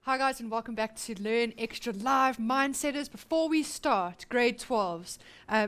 Hi guys, and welcome back to Learn Extra Live Mindsetters. Before we start, grade 12s,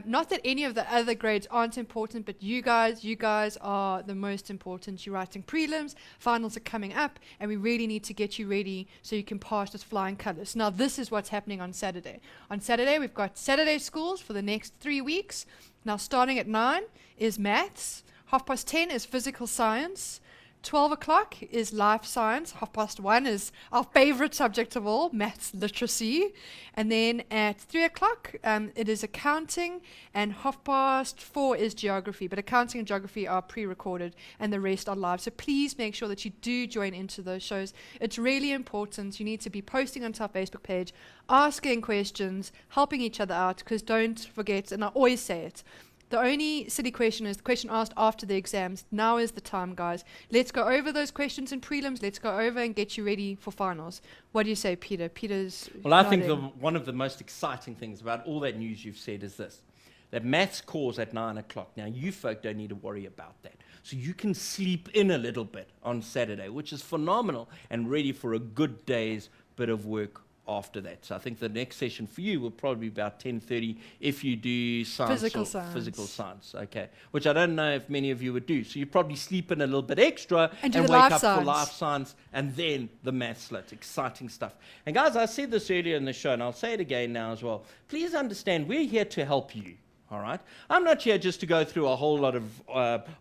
not that any of the other grades aren't important, but you guys are the most important. You're writing prelims, finals are coming up, and we really need to get you ready so you can pass with flying colors. Now this is what's happening on Saturday. On Saturday we've got Saturday schools for the next 3 weeks. Now starting at 9 is maths, 10:30 is physical science, 12 o'clock is life science, 1:30 is our favorite subject of all, maths literacy, and then at 3 o'clock it is accounting, and 4:30 is geography, but accounting and geography are pre-recorded and the rest are live, so please make sure that you do join into those shows. It's really important. You need to be posting onto our Facebook page, asking questions, helping each other out, because don't forget, and I always say it, the only silly question is the question asked after the exams. Now is the time, guys. Let's go over those questions in prelims. Let's go over and get you ready for finals. What do you say, Peter? Peter's Well, I think nodding. one of the most exciting things about all that news you've said is this, that maths cores at 9 o'clock. Now, you folk don't need to worry about that. So you can sleep in a little bit on Saturday, which is phenomenal and ready for a good day's bit of work after that. So I think the next session for you will probably be about 10:30 if you do science Physical or science. physical science, okay, which I don't know if many of you would do. So you probably sleep in a little bit extra And do the wake life up for science. life science and then the maths lit. Exciting stuff. And guys, I said this earlier in the show and I'll say it again now as well. Please understand, we're here to help you. All right? I'm not here just to go through a whole lot of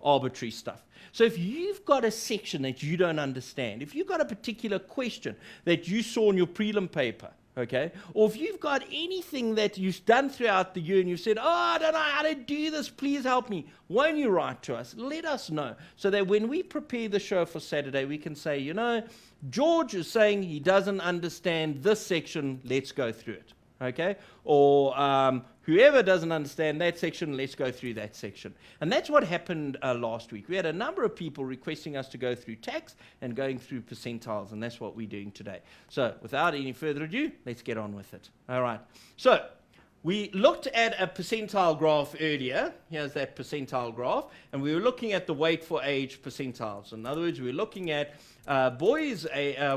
arbitrary stuff. So if you've got a section that you don't understand, if you've got a particular question that you saw in your prelim paper, okay, or if you've got anything that you've done throughout the year and you've said, oh, I don't know how to do this, please help me, won't you write to us? Let us know so that when we prepare the show for Saturday, we can say, you know, George is saying he doesn't understand this section, let's go through it. Okay, or whoever doesn't understand that section, let's go through that section. And that's what happened last week. We had a number of people requesting us to go through tax and going through percentiles, and that's what we're doing today. So without any further ado, let's get on with it. All right. So we looked at a percentile graph earlier. Here's that percentile graph. And we were looking at the weight for age percentiles. In other words, we were looking at boys'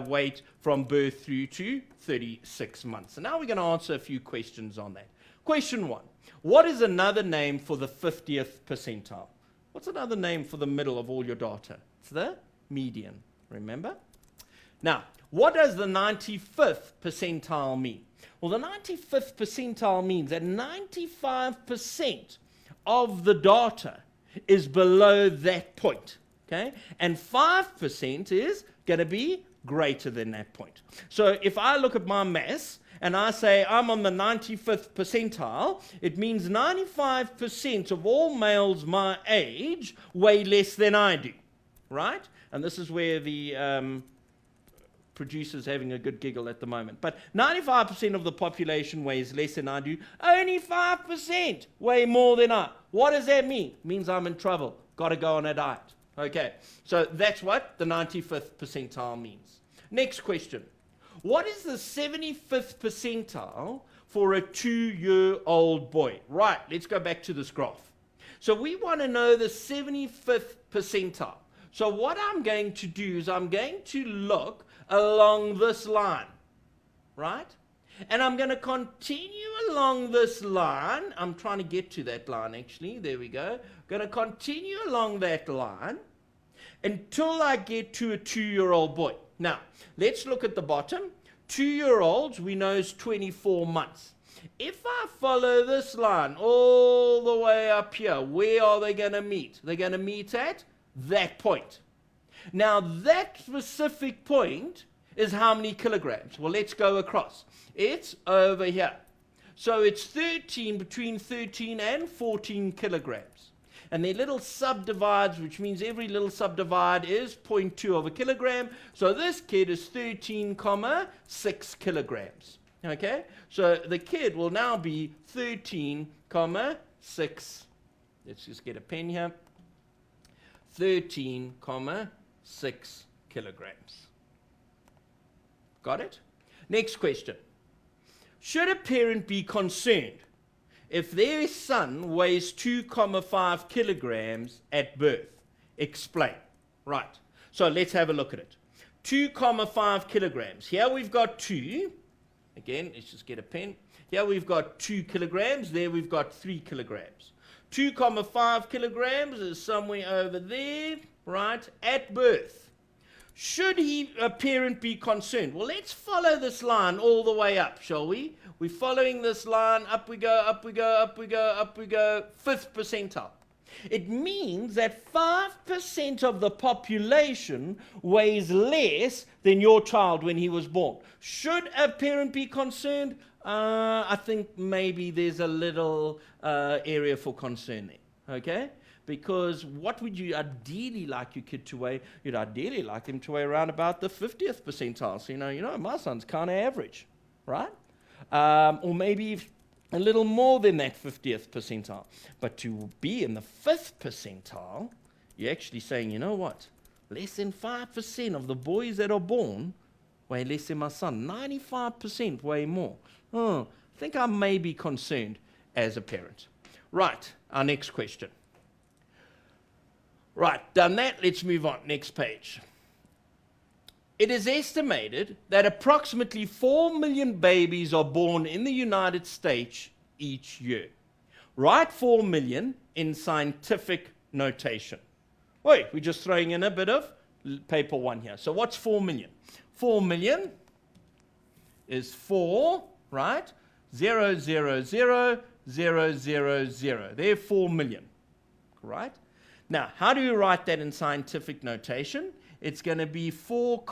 weight from birth through to 36 months. And now we're going to answer a few questions on that. Question 1. What is another name for the 50th percentile? What's another name for the middle of all your data? It's the median. Remember? Now, what does the 95th percentile mean? Well, the 95th percentile means that 95% of the data is below that point, okay? And 5% is going to be greater than that point. So if I look at my maths and I say I'm on the 95th percentile, it means 95% of all males my age weigh less than I do, right? And this is where the producers having a good giggle at the moment. But 95% of the population weighs less than I do. Only 5% weigh more than I. What does that mean? It means I'm in trouble. Got to go on a diet. Okay, so that's what the 95th percentile means. Next question. What is the 75th percentile for a 2-year-old boy? Right, let's go back to this graph. So we want to know the 75th percentile. So what I'm going to do is I'm going to look along this line, right? And I'm going to continue along this line. I'm trying to get to that line, actually. There we go. Going to continue along that line until I get to a 2-year-old boy. Now, let's look at the bottom. 2-year-olds, we know, is 24 months. If I follow this line all the way up here, where are they going to meet? They're going to meet at that point. Now, that specific point is how many kilograms? Well, let's go across. It's over here. So it's between 13 and 14 kilograms. And they're little subdivides, which means every little subdivide is 0.2 of a kilogram. So this kid is 13,6 kilograms. Okay? So the kid will now be 13,6. Let's just get a pen here. 13,6 kilograms. Got it? Next question. Should a parent be concerned if their son weighs 2,5 kilograms at birth? Explain. Right. So let's have a look at it. 2,5 kilograms. Here we've got 2. Again, let's just get a pen. Here we've got 2 kilograms. There we've got 3 kilograms. 2,5 kilograms is somewhere over there, right, at birth. Should a parent be concerned? Well, let's follow this line all the way up, shall we? We're following this line. Up we go, up we go, up we go, up we go. 5th percentile. It means that 5% of the population weighs less than your child when he was born. Should a parent be concerned? I think maybe there's a little area for concern there, okay? Because what would you ideally like your kid to weigh? You'd ideally like him to weigh around about the 50th percentile. So, you know, my son's kind of average, right? Or maybe a little more than that 50th percentile. But to be in the 5th percentile, you're actually saying, you know what? Less than 5% of the boys that are born weigh less than my son. 95% weigh more. I think I may be concerned as a parent. Right, our next question. Right, done that. Let's move on. Next page. It is estimated that approximately 4 million babies are born in the United States each year. Write 4 million in scientific notation. Wait, we're just throwing in a bit of paper 1 here. So what's 4 million? 4 million is 4, right? 0, 0, 0, 0, 0, 0. They're 4 million, right? Now, how do you write that in scientific notation? It's going to be 4,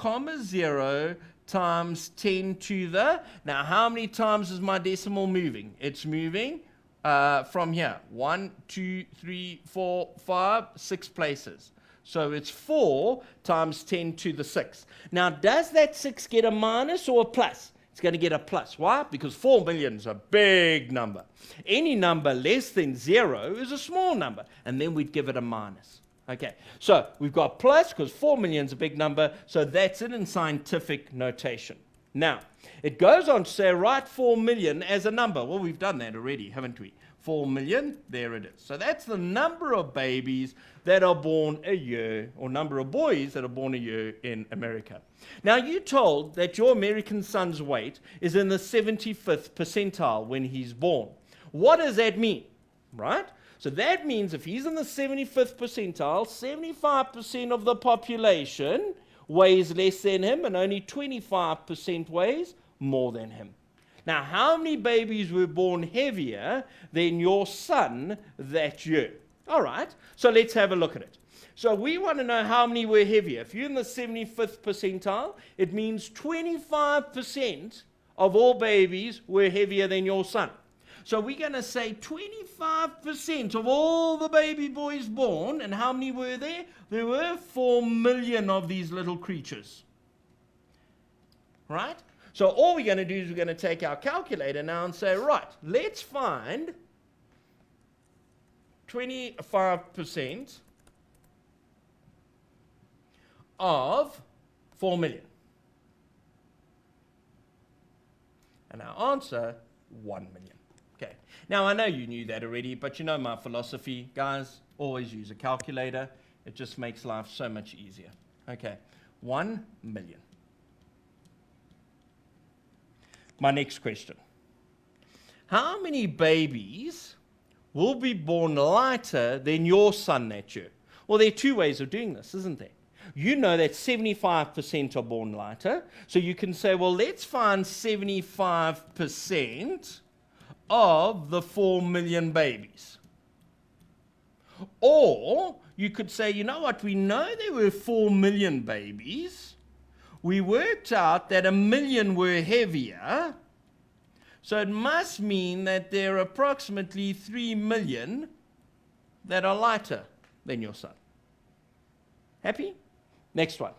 0 times 10 to the... Now, how many times is my decimal moving? It's moving from here. 1, 2, 3, 4, 5, 6 places. So it's 4 times 10 to the 6. Now, does that 6 get a minus or a plus? It's going to get a plus. Why? Because 4 million is a big number. Any number less than 0 is a small number. And then we'd give it a minus. Okay, so we've got plus because 4 million is a big number. So that's it in scientific notation. Now, it goes on to say write 4 million as a number. Well, we've done that already, haven't we? 4 million, there it is. So that's the number of babies that are born a year, or number of boys that are born a year in America. Now, you're told that your American son's weight is in the 75th percentile when he's born. What does that mean, right? So that means if he's in the 75th percentile, 75% of the population weighs less than him, and only 25% weighs more than him. Now, how many babies were born heavier than your son that year? All right, so let's have a look at it. So we want to know how many were heavier. If you're in the 75th percentile, it means 25% of all babies were heavier than your son. So we're going to say 25% of all the baby boys born, and how many were there? There were 4 million of these little creatures. Right? So all we're going to do is we're going to take our calculator now and say, right, let's find 25% of 4 million. And our answer, 1 million. Okay. Now, I know you knew that already, but you know my philosophy, guys. Always use a calculator. It just makes life so much easier. Okay. 1 million. My next question. How many babies will be born lighter than your son that year? Well, there are two ways of doing this, isn't there? You know that 75% are born lighter. So you can say, well, let's find 75% of the 4 million babies. Or you could say, you know what, we know there were 4 million babies. We worked out that 1 million were heavier. So it must mean that there are approximately 3 million that are lighter than your son. Happy? Next one.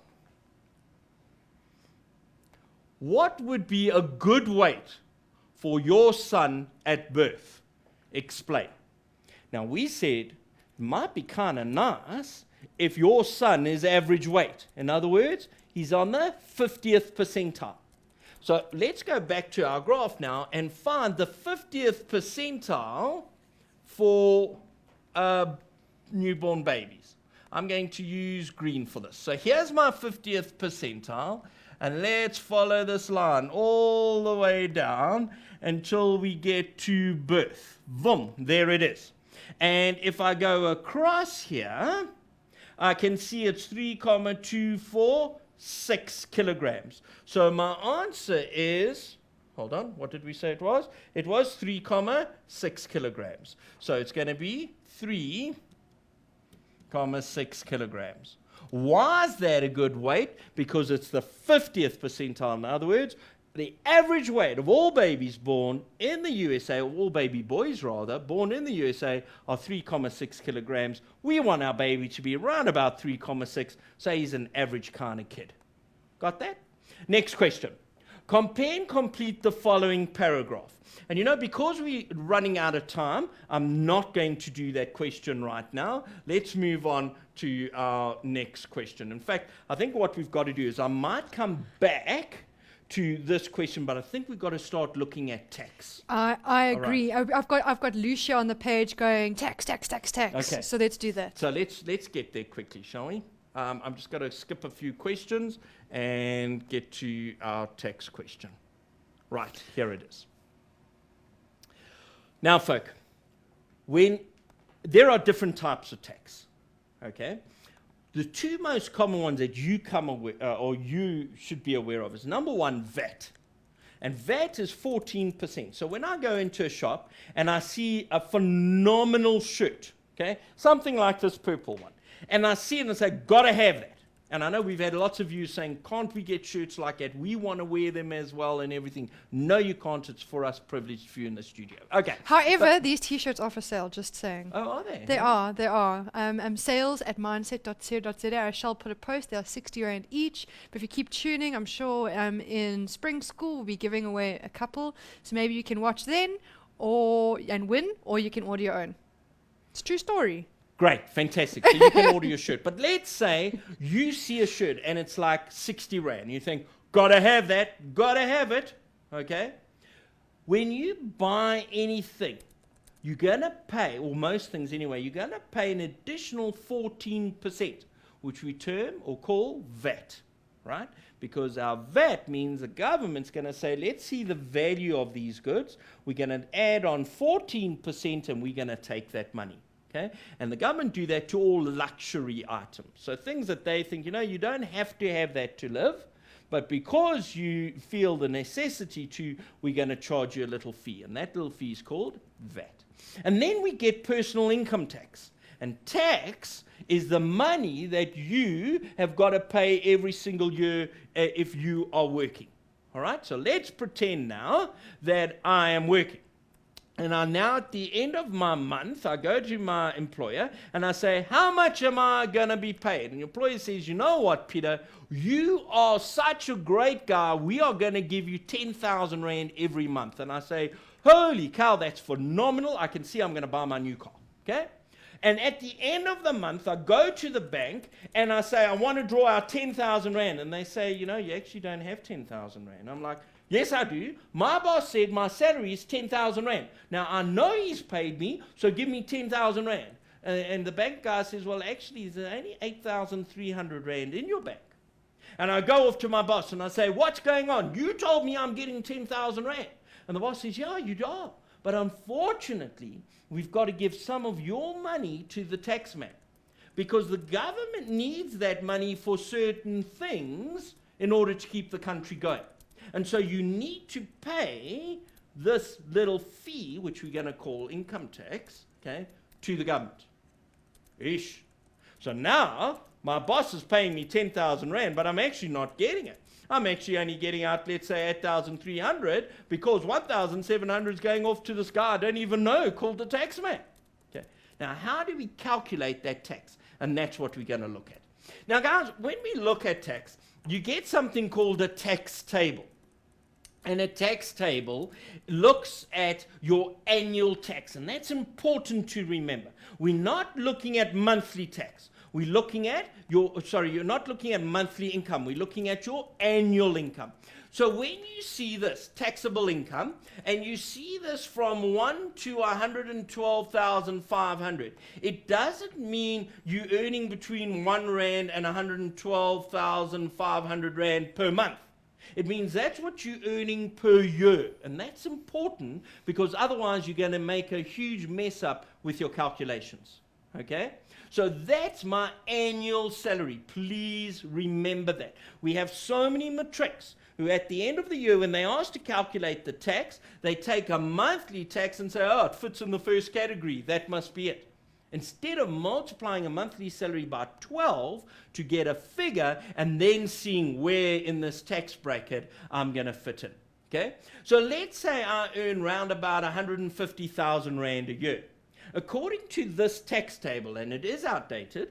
What would be a good weight for your son at birth? Explain. Now, we said it might be kind of nice if your son is average weight. In other words, he's on the 50th percentile. So let's go back to our graph now and find the 50th percentile for newborn babies. I'm going to use green for this. So here's my 50th percentile, and let's follow this line all the way down until we get to birth. Boom, there it is. And if I go across here, I can see it's 3,246 kilograms. So my answer is, hold on, what did we say it was? It was 3,6 kilograms. So it's going to be 3,6 kilograms. Why is that a good weight? Because it's the 50th percentile. In other words, the average weight of all babies born in the USA, or all baby boys rather, born in the USA are 3,6 kilograms. We want our baby to be around about 3,6, so he's an average kind of kid. Got that? Next question. Compare and complete the following paragraph. And you know, because we're running out of time, I'm not going to do that question right now. Let's move on to our next question. In fact, I think what we've got to do is I might come back to this question, but I think we've got to start looking at tax. I agree. Right. I've got Lucia on the page going tax. Okay. So let's do that. So let's get there quickly, shall we? I'm just going to skip a few questions and get to our tax question. Right, here it is. Now, folk, there are different types of tax, okay? The two most common ones that you you should be aware of is, number one, VAT. And VAT is 14%. So when I go into a shop and I see a phenomenal shirt, okay, something like this purple one, and I see it and I say, gotta have that. And I know we've had lots of you saying, can't we get shirts like that? We want to wear them as well and everything. No, you can't. It's for us privileged few in the studio. Okay. However, these t-shirts are for sale, just saying. Oh, are they? They are. Sales at mindset.co.za. I shall put a post. They are 60 Rand each. But if you keep tuning, I'm sure in spring school we'll be giving away a couple. So maybe you can watch then and win, or you can order your own. It's a true story. Great, fantastic. So you can order your shirt. But let's say you see a shirt and it's like 60 Rand. You think, gotta have that, gotta have it. Okay? When you buy anything, you're gonna pay, or most things anyway, you're gonna pay an additional 14%, which we term or call VAT, right? Because our VAT means the government's gonna say, let's see the value of these goods. We're gonna add on 14% and we're gonna take that money. Okay? And the government do that to all luxury items. So things that they think, you know, you don't have to have that to live, but because you feel the necessity to, we're going to charge you a little fee. And that little fee is called VAT. And then we get personal income tax. And tax is the money that you have got to pay every single year if you are working. All right? So let's pretend now that I am working. And now at the end of my month, I go to my employer and I say, how much am I going to be paid? And the employer says, you know what, Peter, you are such a great guy. We are going to give you 10,000 Rand every month. And I say, holy cow, that's phenomenal. I can see I'm going to buy my new car. Okay? And at the end of the month, I go to the bank and I say, I want to draw out 10,000 Rand. And they say, you know, you actually don't have 10,000 Rand. I'm like, yes, I do. My boss said my salary is 10,000 Rand. Now, I know he's paid me, so give me 10,000 Rand. And the bank guy says, well, actually, there's only 8,300 Rand in your bank. And I go off to my boss and I say, what's going on? You told me I'm getting 10,000 Rand. And the boss says, yeah, you are. But unfortunately, we've got to give some of your money to the tax man, because the government needs that money for certain things in order to keep the country going. And so you need to pay this little fee, which we're going to call income tax, okay, to the government. Ish. So now my boss is paying me 10,000 Rand, but I'm actually not getting it. I'm actually only getting out, let's say, 8,300, because 1,700 is going off to this guy I don't even know called the tax man. Okay. Now, how do we calculate that tax? And that's what we're going to look at. Now, guys, when we look at tax, you get something called a tax table. And a tax table looks at your annual tax. And that's important to remember. We're not looking at monthly tax. We're looking at you're not looking at monthly income. We're looking at your annual income. So when you see this taxable income, and you see this from 1 to 112,500, it doesn't mean you're earning between 1 rand and 112,500 rand per month. It means that's what you're earning per year. And that's important, because otherwise you're going to make a huge mess up with your calculations. Okay? So that's my annual salary. Please remember that. We have so many matrics who at the end of the year, when they ask to calculate the tax, they take a monthly tax and say, oh, it fits in the first category. That must be it. Instead of multiplying a monthly salary by 12 to get a figure and then seeing where in this tax bracket I'm going to fit in. Okay? So let's say I earn round about 150,000 Rand a year. According to this tax table, and it is outdated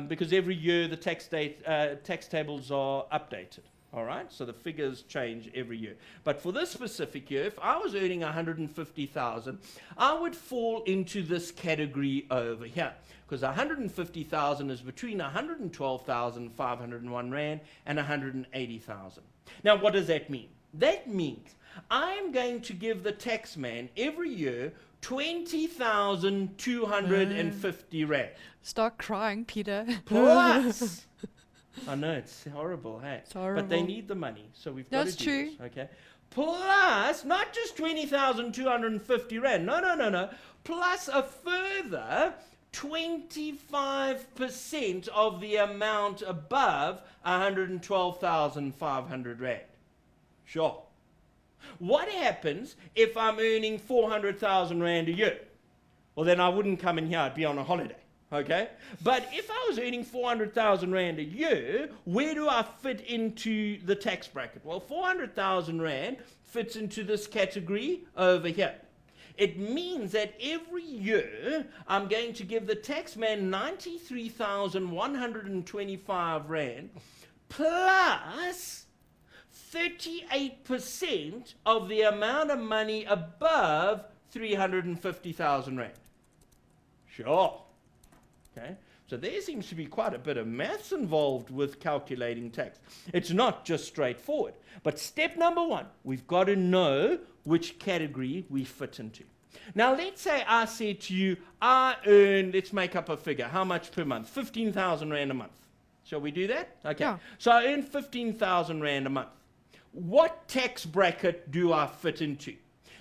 because every year the tax tables are updated. All right, so the figures change every year. But for this specific year, if I was earning 150,000, I would fall into this category over here, because 150,000 is between 112,501 Rand and 180,000. Now, what does that mean? That means I'm going to give the tax man every year 20,250 Rand. Start crying, Peter. Plus. I know, it's horrible, hey? It's horrible. But they need the money, so we've got That's to do true. this, okay? Plus, not just 20,250 Rand, no. Plus a further 25% of the amount above 112,500 Rand. Sure. What happens if I'm earning 400,000 Rand a year? Well, then I wouldn't come in here, I'd be on a holiday. Okay, but if I was earning 400,000 Rand a year, where do I fit into the tax bracket? Well, 400,000 Rand fits into this category over here. It means that every year I'm going to give the tax man 93,125 Rand plus 38% of the amount of money above 350,000 Rand. Sure. Okay, so there seems to be quite a bit of maths involved with calculating tax. It's not just straightforward. But step number one, we've got to know which category we fit into. Now, let's say I said to you, I earn, let's make up a figure, how much per month? 15,000 Rand a month. Shall we do that? Okay. Yeah. So I earn 15,000 Rand a month. What tax bracket do I fit into?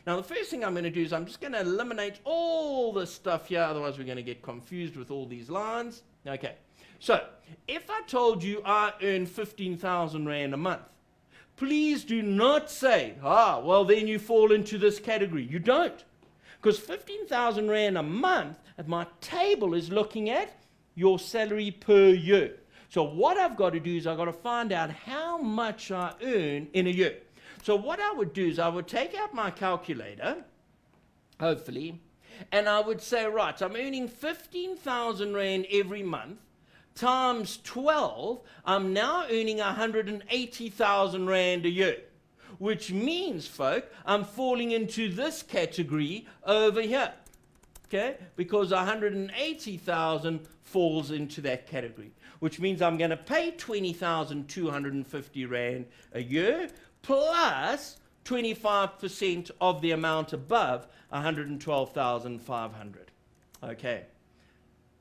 Now, the first thing I'm going to do is I'm just going to eliminate all this stuff here, otherwise we're going to get confused with all these lines. Okay, so if I told you I earn 15,000 Rand a month, please do not say, well, then you fall into this category. You don't. Because 15,000 Rand a month, my table is looking at your salary per year. So what I've got to do is I've got to find out how much I earn in a year. So what I would do is I would take out my calculator, hopefully, and I would say, right, I'm earning 15,000 Rand every month, times 12, I'm now earning 180,000 Rand a year, which means, folk, I'm falling into this category over here, okay, because 180,000 falls into that category, which means I'm going to pay 20,250 Rand a year, plus 25% of the amount above 112,500. Okay.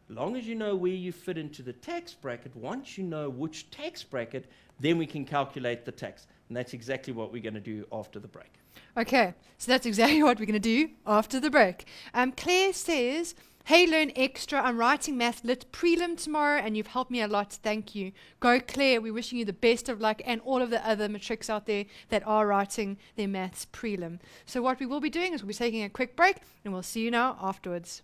Long as you know where you fit into the tax bracket, once you know which tax bracket, then we can calculate the tax. And that's exactly what we're going to do after the break. Okay, so that's exactly what we're going to do after the break. Claire says, hey, Learn Extra, I'm writing Math Lit prelim tomorrow and you've helped me a lot. Thank you. Go, Claire. We're wishing you the best of luck and all of the other matrics out there that are writing their maths prelim. So what we will be doing is we'll be taking a quick break and we'll see you now afterwards.